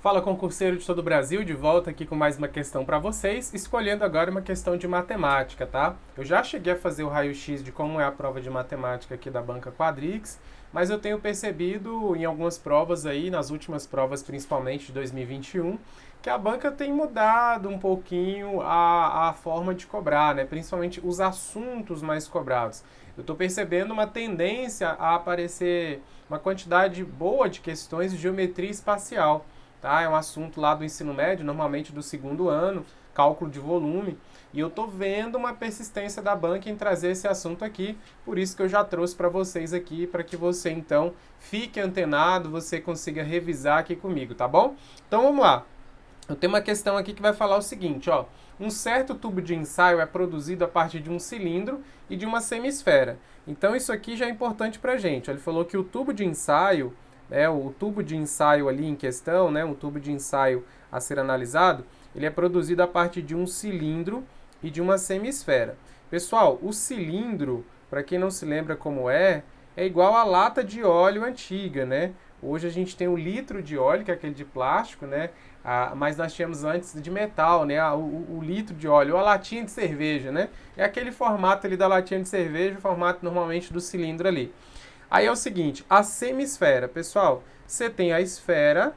Fala, concurseiro de todo o Brasil, de volta aqui com mais uma questão para vocês, escolhendo agora uma questão de matemática, tá? Eu já cheguei a fazer o raio-x de como é a prova de matemática aqui da banca Quadrix, mas eu tenho percebido em algumas provas aí, nas últimas provas principalmente de 2021, que a banca tem mudado um pouquinho a forma de cobrar, né? Principalmente os assuntos mais cobrados. Eu estou percebendo uma tendência a aparecer uma quantidade boa de questões de geometria espacial. Tá? É um assunto lá do ensino médio, normalmente do segundo ano, cálculo de volume, e eu estou vendo uma persistência da banca em trazer esse assunto aqui, por isso que eu já trouxe para vocês aqui, para que você então fique antenado, você consiga revisar aqui comigo, tá bom? Então vamos lá. Eu tenho uma questão aqui que vai falar o seguinte, ó. Um certo tubo de ensaio é produzido a partir de um cilindro e de uma semisfera. Então isso aqui já é importante para a gente. Ele falou que o tubo de ensaio, o tubo de ensaio ali em questão, né, um tubo de ensaio a ser analisado, ele é produzido a partir de um cilindro e de uma semisfera. Pessoal, o cilindro, para quem não se lembra como é igual à lata de óleo antiga, né? Hoje a gente tem o litro de óleo, que é aquele de plástico, né? Mas nós tínhamos antes de metal, né? O litro de óleo, ou a latinha de cerveja, né? É aquele formato ali da latinha de cerveja, o formato normalmente do cilindro ali. Aí é o seguinte, a semisfera, pessoal, você tem a esfera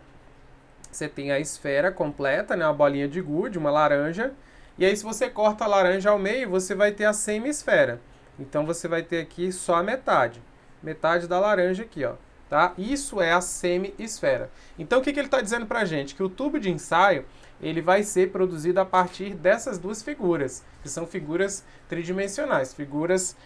completa, né? Uma bolinha de gude, uma laranja, e aí se você corta a laranja ao meio, você vai ter a semisfera. Então você vai ter aqui só a metade da laranja aqui, ó. Tá? Isso é a semi-esfera. Então o que ele está dizendo para a gente? Que o tubo de ensaio ele vai ser produzido a partir dessas duas figuras, que são figuras tridimensionais, figuras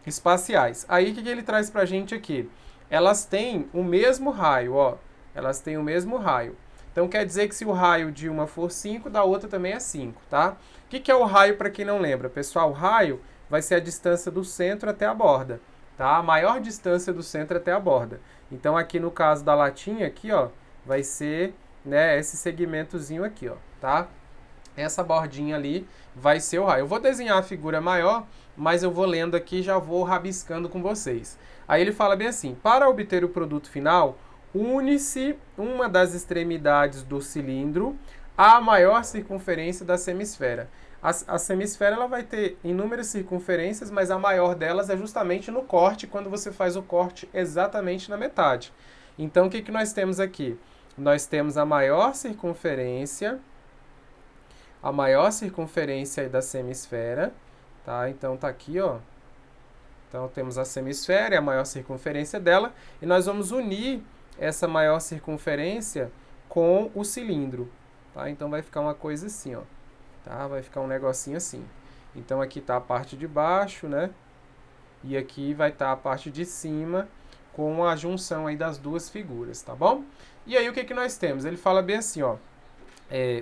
espaciais. Aí o que ele traz para a gente aqui? Elas têm o mesmo raio, ó. Elas têm o mesmo raio. Então quer dizer que se o raio de uma for 5, da outra também é 5, tá? O que é o raio para quem não lembra? Pessoal, o raio vai ser a distância do centro até a borda. Tá? A maior distância do centro até a borda. Então aqui no caso da latinha aqui, ó, vai ser, né, esse segmentozinho aqui, ó, tá? Essa bordinha ali vai ser o raio. Eu vou desenhar a figura maior, mas eu vou lendo aqui e já vou rabiscando com vocês. Aí ele fala bem assim: para obter o produto final, une-se uma das extremidades do cilindro à maior circunferência da semisfera. A semisfera ela vai ter inúmeras circunferências, mas a maior delas é justamente no corte, quando você faz o corte exatamente na metade. Então, o que nós temos aqui? Nós temos a maior circunferência aí da semisfera, tá? Então, tá aqui, ó. Então, temos a semisfera, é a maior circunferência dela, e nós vamos unir essa maior circunferência com o cilindro, tá? Então, vai ficar uma coisa assim, ó. Tá? Vai ficar um negocinho assim. Então aqui está a parte de baixo, né? E aqui vai estar a parte de cima com a junção aí das duas figuras, tá bom? E aí o que nós temos? Ele fala bem assim, ó.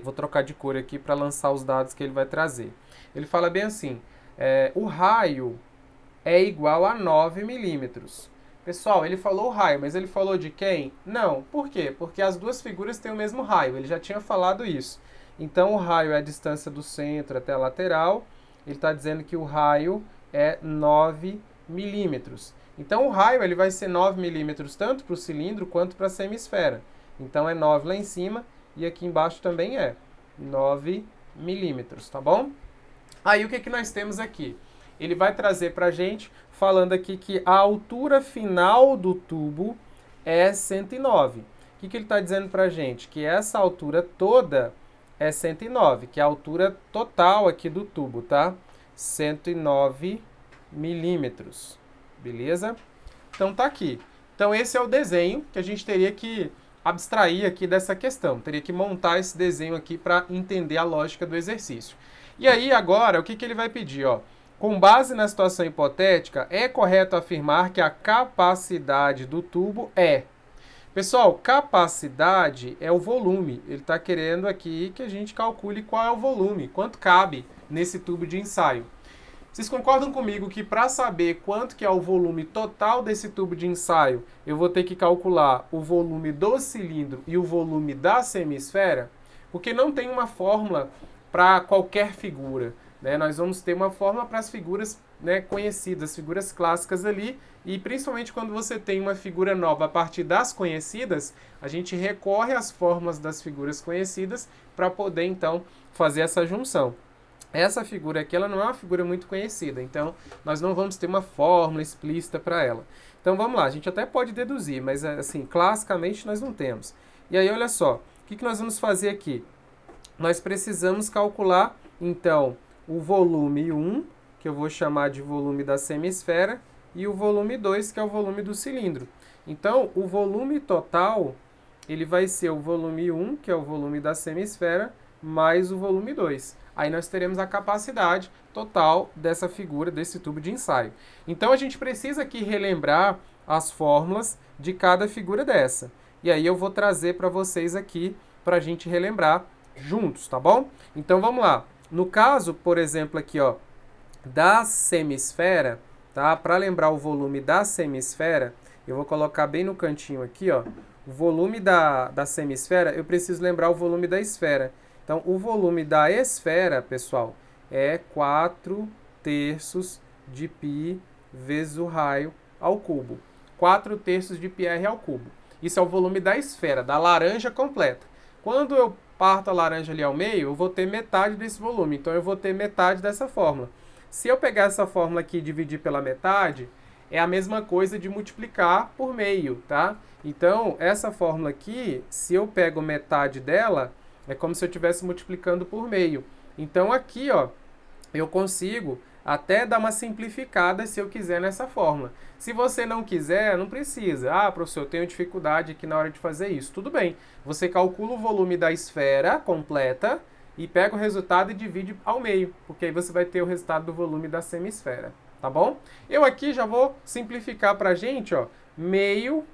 Vou trocar de cor aqui para lançar os dados que ele vai trazer. Ele fala bem assim, o raio é igual a 9 milímetros. Pessoal, ele falou o raio, mas ele falou de quem? Não. Por quê? Porque as duas figuras têm o mesmo raio. Ele já tinha falado isso. Então, o raio é a distância do centro até a lateral. Ele está dizendo que o raio é 9 milímetros. Então, o raio ele vai ser 9 milímetros tanto para o cilindro quanto para a semisfera. Então, é 9 lá em cima e aqui embaixo também é 9 milímetros, tá bom? Aí, o que nós temos aqui? Ele vai trazer para a gente, falando aqui que a altura final do tubo é 109. O que ele está dizendo para a gente? Que essa altura toda é 109, que é a altura total aqui do tubo, tá? 109 milímetros, beleza? Então tá aqui. Então esse é o desenho que a gente teria que abstrair aqui dessa questão. Teria que montar esse desenho aqui para entender a lógica do exercício. E aí agora, o que ele vai pedir, ó? Com base na situação hipotética, é correto afirmar que a capacidade do tubo é... Pessoal, capacidade é o volume. Ele está querendo aqui que a gente calcule qual é o volume, quanto cabe nesse tubo de ensaio. Vocês concordam comigo que para saber quanto que é o volume total desse tubo de ensaio, eu vou ter que calcular o volume do cilindro e o volume da semisfera? Porque não tem uma fórmula para qualquer figura, né? Nós vamos ter uma fórmula para as figuras né, conhecidas, figuras clássicas ali, e principalmente quando você tem uma figura nova a partir das conhecidas, a gente recorre às formas das figuras conhecidas para poder, então, fazer essa junção. Essa figura aqui, ela não é uma figura muito conhecida, então nós não vamos ter uma fórmula explícita para ela. Então vamos lá, a gente até pode deduzir, mas assim, classicamente nós não temos. E aí, olha só, o que nós vamos fazer aqui? Nós precisamos calcular, então, o volume 1, que eu vou chamar de volume da semisfera, e o volume 2, que é o volume do cilindro. Então, o volume total, ele vai ser o volume 1, que é o volume da semisfera, mais o volume 2. Aí nós teremos a capacidade total dessa figura, desse tubo de ensaio. Então, a gente precisa aqui relembrar as fórmulas de cada figura dessa. E aí eu vou trazer para vocês aqui, para a gente relembrar juntos, tá bom? Então, vamos lá. No caso, por exemplo, aqui, ó, da semisfera, tá? Para lembrar o volume da semisfera, eu vou colocar bem no cantinho aqui, ó. O volume da semisfera, eu preciso lembrar o volume da esfera. Então, o volume da esfera, pessoal, é 4/3 de π vezes o raio ao cubo. 4/3 de πr ao cubo. Isso é o volume da esfera, da laranja completa. Quando eu parto a laranja ali ao meio, eu vou ter metade desse volume. Então, eu vou ter metade dessa fórmula. Se eu pegar essa fórmula aqui e dividir pela metade, é a mesma coisa de multiplicar por meio, tá? Então, essa fórmula aqui, se eu pego metade dela, é como se eu estivesse multiplicando por meio. Então, aqui, ó, eu consigo até dar uma simplificada se eu quiser nessa fórmula. Se você não quiser, não precisa. Ah, professor, eu tenho dificuldade aqui na hora de fazer isso. Tudo bem. Você calcula o volume da esfera completa e pega o resultado e divide ao meio, porque aí você vai ter o resultado do volume da semisfera, tá bom? Eu aqui já vou simplificar para a gente, ó, meio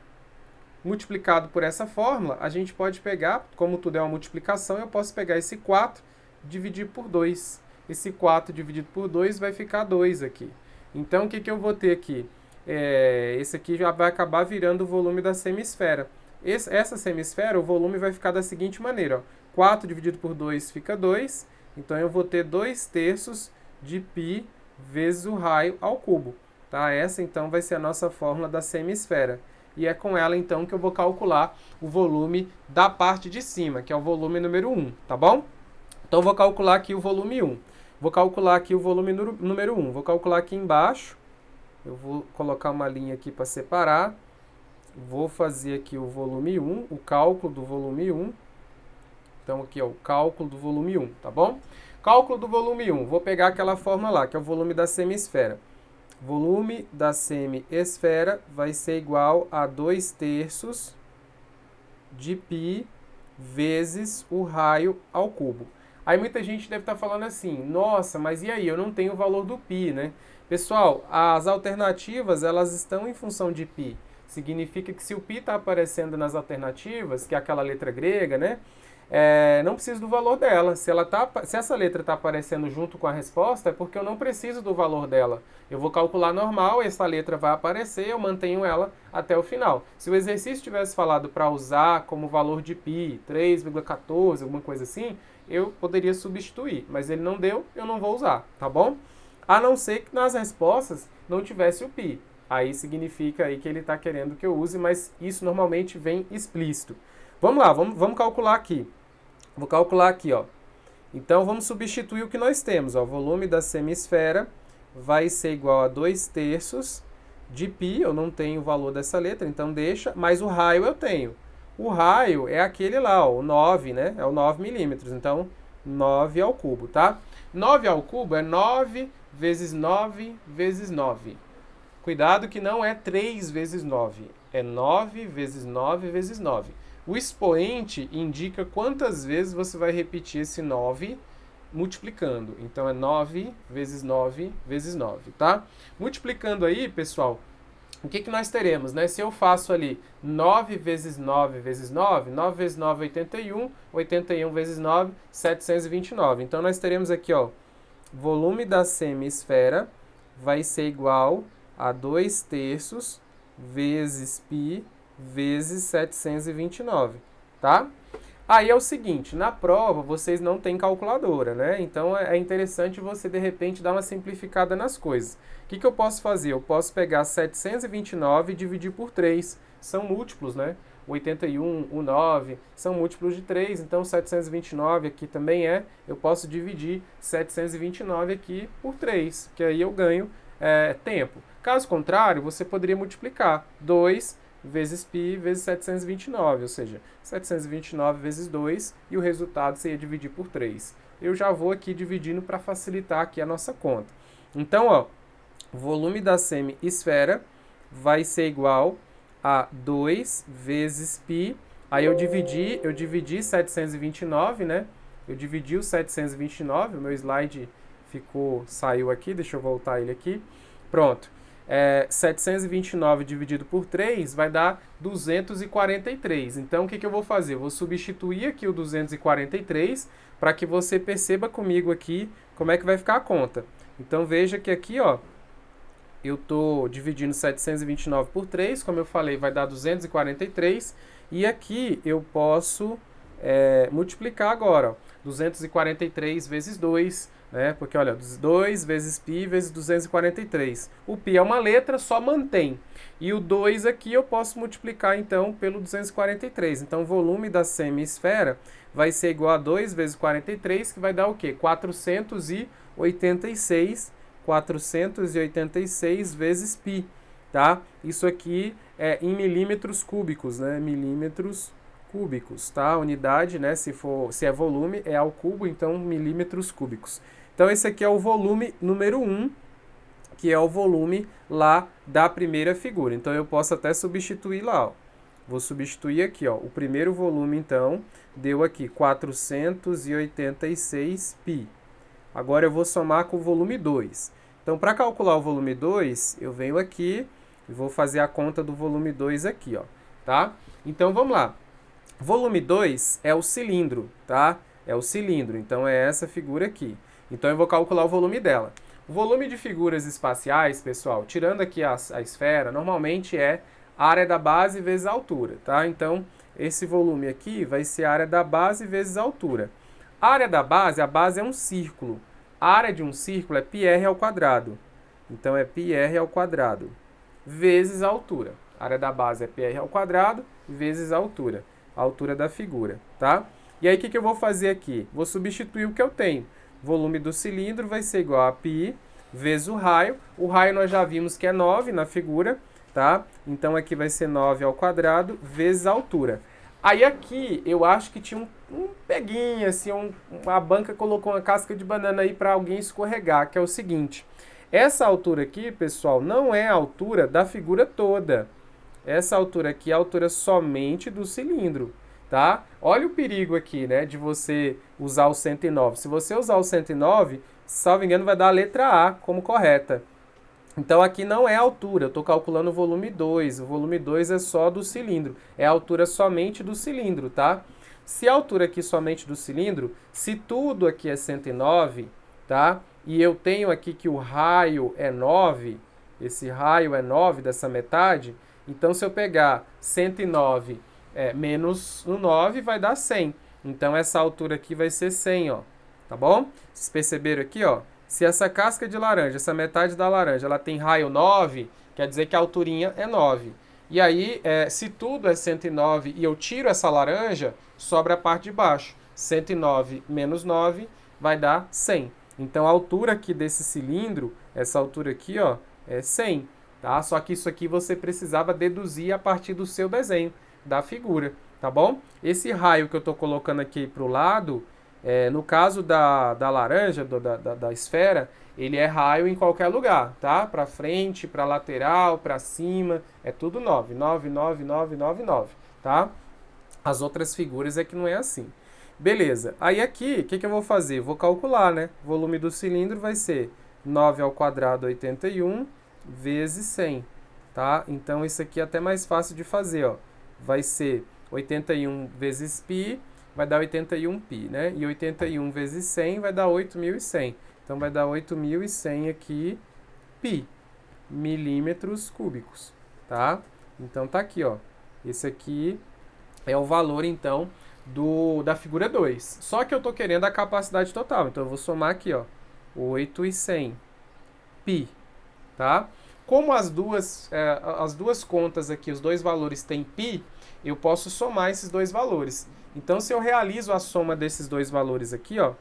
multiplicado por essa fórmula, a gente pode pegar, como tudo é uma multiplicação, eu posso pegar esse 4 e dividir por 2. Esse 4 dividido por 2 vai ficar 2 aqui. Então, o que eu vou ter aqui? Esse aqui já vai acabar virando o volume da semisfera. Essa semisfera, o volume vai ficar da seguinte maneira, ó. 4 dividido por 2 fica 2, então eu vou ter 2/3 de π vezes o raio ao cubo. Tá? Essa, então, vai ser a nossa fórmula da semisfera. E é com ela, então, que eu vou calcular o volume da parte de cima, que é o volume número 1, tá bom? Então, eu vou calcular aqui o volume 1. Vou calcular aqui o volume número 1. Vou calcular aqui embaixo. Eu vou colocar uma linha aqui para separar. Vou fazer aqui o volume 1, o cálculo do volume 1. Então, aqui, ó, o cálculo do volume 1, tá bom? Cálculo do volume 1. Vou pegar aquela fórmula lá, que é o volume da semisfera. Volume da semiesfera vai ser igual a 2/3 de π vezes o raio ao cubo. Aí muita gente deve estar falando assim, nossa, mas e aí, eu não tenho o valor do π, né? Pessoal, as alternativas, elas estão em função de π. Significa que se o π está aparecendo nas alternativas, que é aquela letra grega, né? Não preciso do valor dela. Se essa letra está aparecendo junto com a resposta, é porque eu não preciso do valor dela. Eu vou calcular normal, essa letra vai aparecer, eu mantenho ela até o final. Se o exercício tivesse falado para usar como valor de π, 3,14, alguma coisa assim, eu poderia substituir, mas ele não deu, eu não vou usar, tá bom? A não ser que nas respostas não tivesse o π. Aí significa aí que ele está querendo que eu use, mas isso normalmente vem explícito. Vamos lá, vamos calcular aqui. Vou calcular aqui, ó. Então, vamos substituir o que nós temos, ó. O volume da semisfera vai ser igual a 2/3 de π. Eu não tenho o valor dessa letra, então deixa. Mas o raio eu tenho. O raio é aquele lá, ó, o 9, né? É o 9 milímetros. Então, 9 ao cubo, tá? 9 ao cubo é 9 vezes 9 vezes 9. Cuidado que não é 3 vezes 9. É 9 vezes 9 vezes 9. O expoente indica quantas vezes você vai repetir esse 9 multiplicando. Então, é 9 vezes 9 vezes 9, tá? Multiplicando aí, pessoal, o que nós teremos, né? Se eu faço ali 9 vezes 9 vezes 9, 9 vezes 9 é 81, 81 vezes 9, 729. Então, nós teremos aqui, ó, volume da semisfera vai ser igual a 2/3 vezes π vezes 729, tá? Aí é o seguinte, na prova vocês não têm calculadora, né? Então é interessante você, de repente, dar uma simplificada nas coisas. O que eu posso fazer? Eu posso pegar 729 e dividir por 3. São múltiplos, né? 81, o 9, são múltiplos de 3, então 729 aqui também eu posso dividir 729 aqui por 3, que aí eu ganho tempo. Caso contrário, você poderia multiplicar 2 vezes π vezes 729, ou seja, 729 vezes 2 e o resultado você ia dividir por 3. Eu já vou aqui dividindo para facilitar aqui a nossa conta. Então, ó, o volume da semi-esfera vai ser igual a 2 vezes π. Aí eu dividi 729, né? Eu dividi o 729, o meu slide saiu aqui, deixa eu voltar ele aqui. Pronto. 729 dividido por 3 vai dar 243. Então, o que eu vou fazer? Eu vou substituir aqui o 243 para que você perceba comigo aqui como é que vai ficar a conta. Então, veja que aqui, ó, eu estou dividindo 729 por 3, como eu falei, vai dar 243. E aqui eu posso multiplicar agora, ó, 243 vezes 2, né? Porque, olha, 2 vezes π vezes 243. O π é uma letra, só mantém. E o 2 aqui eu posso multiplicar, então, pelo 243. Então, o volume da semi-esfera vai ser igual a 2 vezes 43, que vai dar o quê? 486 vezes π, tá? Isso aqui é em milímetros cúbicos, né? Milímetros cúbicos, tá? Unidade, né? Se é volume, é ao cubo, então milímetros cúbicos. Então, esse aqui é o volume número 1, que é o volume lá da primeira figura. Então, eu posso até substituir lá, ó. Vou substituir aqui, ó. O primeiro volume, então, deu aqui 486 π. Agora eu vou somar com o volume 2. Então, para calcular o volume 2, eu venho aqui e vou fazer a conta do volume 2 aqui, ó, tá? Então, vamos lá. Volume 2 é o cilindro, tá? É o cilindro, então é essa figura aqui. Então, eu vou calcular o volume dela. O volume de figuras espaciais, pessoal, tirando aqui a esfera, normalmente é a área da base vezes a altura, tá? Então, esse volume aqui vai ser a área da base vezes a altura. A área da base, a base é um círculo. A área de um círculo é πr ao quadrado. Então, é πr ao quadrado vezes a altura. A área da base é πr ao quadrado vezes a altura da figura, tá? E aí, o que eu vou fazer aqui? Vou substituir o que eu tenho. O volume do cilindro vai ser igual a π vezes o raio. O raio nós já vimos que é 9 na figura, tá? Então, aqui vai ser 9 ao quadrado vezes a altura. Aí aqui eu acho que tinha um peguinho, assim, a banca colocou uma casca de banana aí para alguém escorregar, que é o seguinte. Essa altura aqui, pessoal, não é a altura da figura toda. Essa altura aqui é a altura somente do cilindro, tá? Olha o perigo aqui, né, de você usar o 109. Se você usar o 109, salvo engano, vai dar a letra A como correta. Então, aqui não é a altura, eu estou calculando o volume 2. O volume 2 é só do cilindro, é a altura somente do cilindro, tá? Se a altura aqui somente do cilindro, se tudo aqui é 109, tá? E eu tenho aqui que o raio é 9, esse raio é 9 dessa metade, então se eu pegar 109 menos o 9, vai dar 100. Então, essa altura aqui vai ser 100, ó, tá bom? Vocês perceberam aqui, ó? Se essa casca de laranja, essa metade da laranja, ela tem raio 9, quer dizer que a alturinha é 9. E aí, se tudo é 109 e eu tiro essa laranja, sobra a parte de baixo. 109 menos 9 vai dar 100. Então, a altura aqui desse cilindro, essa altura aqui, ó, é 100. Tá? Só que isso aqui você precisava deduzir a partir do seu desenho, da figura, tá bom? Esse raio que eu estou colocando aqui para o lado, no caso da laranja, da esfera, ele é raio em qualquer lugar, tá? Para frente, para lateral, para cima, é tudo 9. 9, 9, 9, 9, 9, tá? As outras figuras é que não é assim. Beleza. Aí aqui, o que eu vou fazer? Vou calcular, né? O volume do cilindro vai ser 9 ao quadrado 81 vezes 100, tá? Então, isso aqui é até mais fácil de fazer, ó. Vai ser 81 vezes π, vai dar 81π, né? E 81 vezes 100 vai dar 8.100. Então, vai dar 8.100 aqui, π, milímetros cúbicos, tá? Então, tá aqui, ó. Esse aqui é o valor, então, da figura 2. Só que eu estou querendo a capacidade total. Então, eu vou somar aqui, ó, 8 e 100 π, tá? Como as duas contas aqui, os dois valores têm π, eu posso somar esses dois valores. Então, se eu realizo a soma desses dois valores aqui, ó,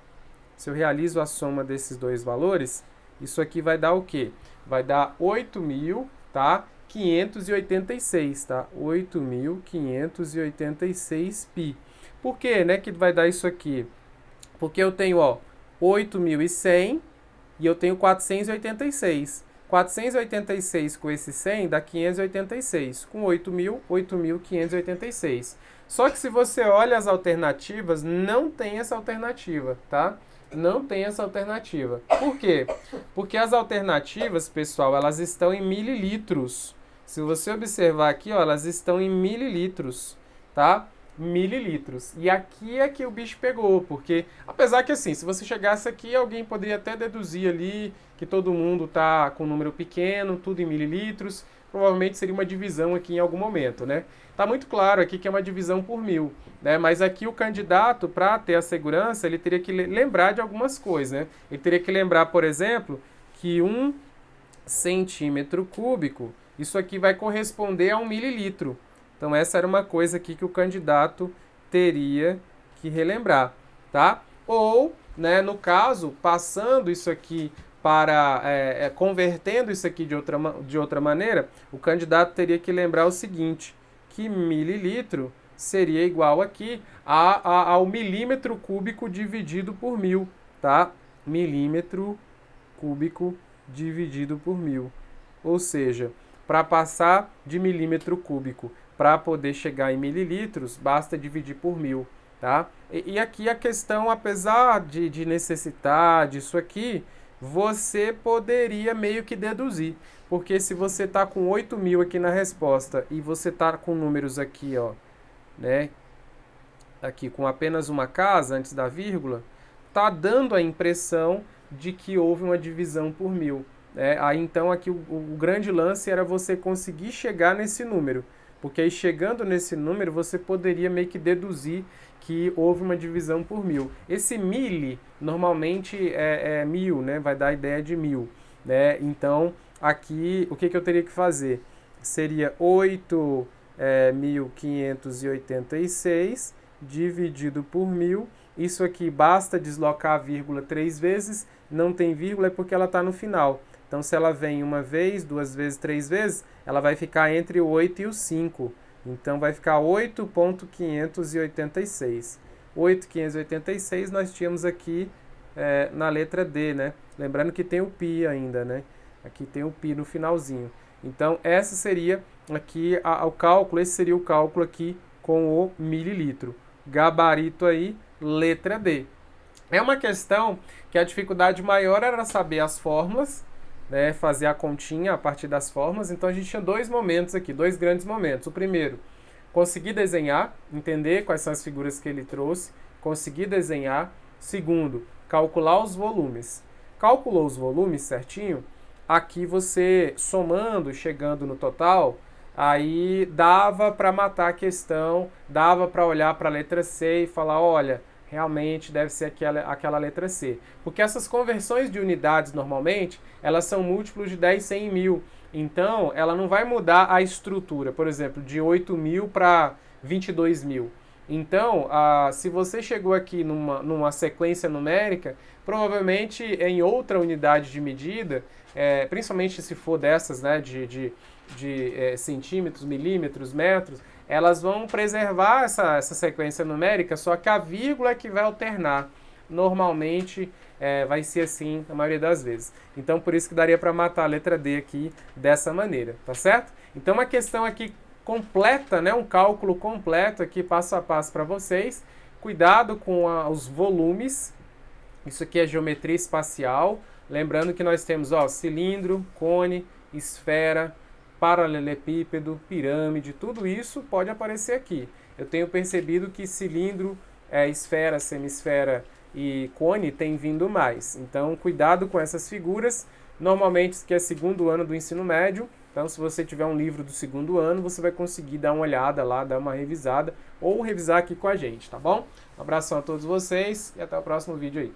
se eu realizo a soma desses dois valores, isso aqui vai dar o quê? Vai dar 8.000, tá? 586, tá? 8.586 π. Por que, né, que vai dar isso aqui? Porque eu tenho, ó, 8.100 e eu tenho 486. 486 com esse 100 dá 586. Com 8.000, 8.586. Só que se você olha as alternativas, não tem essa alternativa, tá? Não tem essa alternativa. Por quê? Porque as alternativas, pessoal, elas estão em mililitros. Se você observar aqui, ó, elas estão em mililitros, tá? Mililitros. E aqui é que o bicho pegou, porque, apesar que assim, se você chegasse aqui, alguém poderia até deduzir ali que todo mundo tá com um número pequeno, tudo em mililitros, provavelmente seria uma divisão aqui em algum momento, né? Tá muito claro aqui que é uma divisão por 1.000, né? Mas aqui o candidato, para ter a segurança, ele teria que lembrar de algumas coisas, né? Ele teria que lembrar, por exemplo, que 1 centímetro cúbico, isso aqui vai corresponder a 1 mililitro. Então, essa era uma coisa aqui que o candidato teria que relembrar, tá? Ou, né, no caso, passando isso aqui para, convertendo isso aqui de outra maneira, o candidato teria que lembrar o seguinte, que mililitro seria igual aqui ao milímetro cúbico dividido por 1.000, tá? Milímetro cúbico dividido por 1.000. Ou seja, para passar de milímetro cúbico para poder chegar em mililitros, basta dividir por 1.000, tá? E aqui a questão, apesar de necessitar disso aqui, você poderia meio que deduzir. Porque se você está com 8.000 aqui na resposta e você está com números aqui, ó, né? Aqui com apenas uma casa antes da vírgula, tá dando a impressão de que houve uma divisão por 1.000. Aí então aqui o grande lance era você conseguir chegar nesse número. Porque aí chegando nesse número você poderia meio que deduzir que houve uma divisão por 1.000. Esse mili normalmente é 1.000, né? Vai dar a ideia de 1.000, né? Então aqui o que eu teria que fazer? Seria 8.586 dividido por 1.000. Isso aqui basta deslocar a vírgula 3 vezes, não tem vírgula é porque ela está no final. Então, se ela vem uma vez, 2 vezes, 3 vezes, ela vai ficar entre o 8 e o 5. Então, vai ficar 8.586. 8.586 nós tínhamos aqui na letra D, né? Lembrando que tem o π ainda, né? Aqui tem o π no finalzinho. Então, essa seria aqui o cálculo, esse seria o cálculo aqui com o mililitro. Gabarito aí, letra D. É uma questão que a dificuldade maior era saber as fórmulas, né, fazer a continha a partir das fórmulas. Então a gente tinha dois momentos aqui, dois grandes momentos. O primeiro, conseguir desenhar, entender quais são as figuras que ele trouxe, conseguir desenhar. Segundo, calcular os volumes. Calculou os volumes certinho, aqui você somando, chegando no total, aí dava para matar a questão, dava para olhar para a letra C e falar, olha, realmente deve ser aquela letra C. Porque essas conversões de unidades, normalmente, elas são múltiplos de 10, 100 e 1.000. Então, ela não vai mudar a estrutura, por exemplo, de 8.000 para 22.000. Então, se você chegou aqui numa sequência numérica, provavelmente em outra unidade de medida, principalmente se for dessas, né, de centímetros, milímetros, metros, elas vão preservar essa sequência numérica, só que a vírgula é que vai alternar. Normalmente vai ser assim na maioria das vezes. Então, por isso que daria para matar a letra D aqui dessa maneira, tá certo? Então, uma questão aqui completa, né, um cálculo completo aqui, passo a passo para vocês. Cuidado com os volumes. Isso aqui é geometria espacial. Lembrando que nós temos cilindro, cone, esfera, paralelepípedo, pirâmide, tudo isso pode aparecer aqui. Eu tenho percebido que cilindro, esfera, semisfera e cone tem vindo mais. Então, cuidado com essas figuras. Normalmente, que é segundo ano do ensino médio, Então, se você tiver um livro do segundo ano, você vai conseguir dar uma olhada lá, dar uma revisada ou revisar aqui com a gente, tá bom? Um abração a todos vocês e até o próximo vídeo aí.